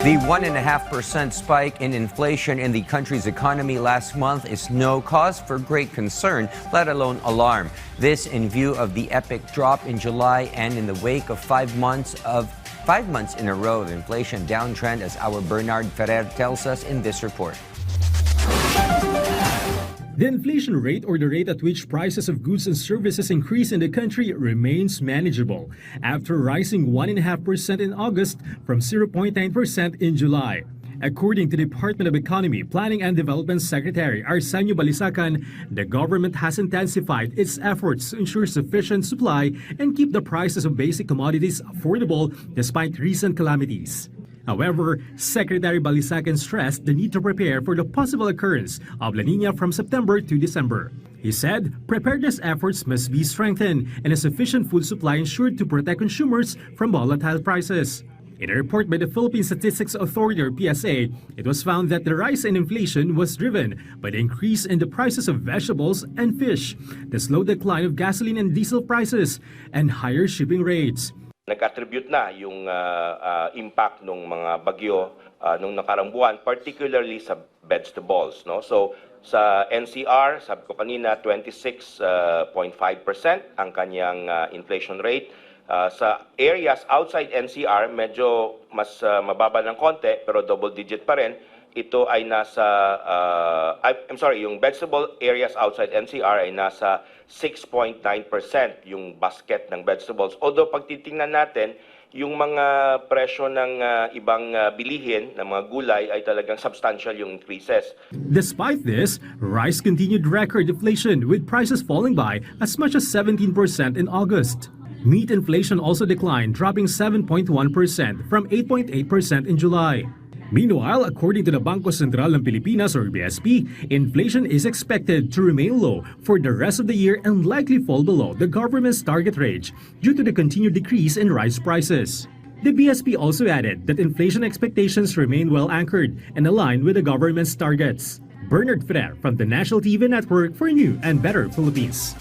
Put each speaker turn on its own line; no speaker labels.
The 1.5% spike in inflation in the country's economy last month is no cause for great concern, let alone alarm. This in view of the epic drop in July and in the wake of 5 months in a row of inflation downtrend, as our Bernard Ferrer tells us in this report.
The inflation rate, or the rate at which prices of goods and services increase in the country, remains manageable after rising 1.5% in August from 0.9% in July. According to the Department of Economy, Planning and Development Secretary Sentro Balita, the government has intensified its efforts to ensure sufficient supply and keep the prices of basic commodities affordable despite recent calamities. However, Secretary Balita stressed the need to prepare for the possible occurrence of La Niña from September to December. He said preparedness efforts must be strengthened and a sufficient food supply ensured to protect consumers from volatile prices. In a report by the Philippine Statistics Authority, or PSA, it was found that the rise in inflation was driven by the increase in the prices of vegetables and fish, the slow decline of gasoline and diesel prices, and higher shipping rates.
Nag-attribute na yung impact ng mga bagyo nung nakarang buwan, particularly sa vegetables. No? So sa NCR, sabi ko kanina, 26.5% ang kanyang inflation rate. Sa areas outside NCR, medyo mas mababa ng konti, pero double digit pa rin. Ito ay nasa, yung vegetable areas outside NCR ay nasa 6.9% yung basket ng vegetables. Although pag titingnan natin, yung mga presyo ng ibang bilihin, ng mga gulay, ay talagang substantial yung increases.
Despite this, rice continued record inflation with prices falling by as much as 17% in August. Meat inflation also declined, dropping 7.1% from 8.8% in July. Meanwhile, according to the Bangko Sentral ng Pilipinas, or BSP, inflation is expected to remain low for the rest of the year and likely fall below the government's target range due to the continued decrease in rice prices. The BSP also added that inflation expectations remain well anchored and aligned with the government's targets. Bernard Ferrer from the National TV Network for New and Better Philippines.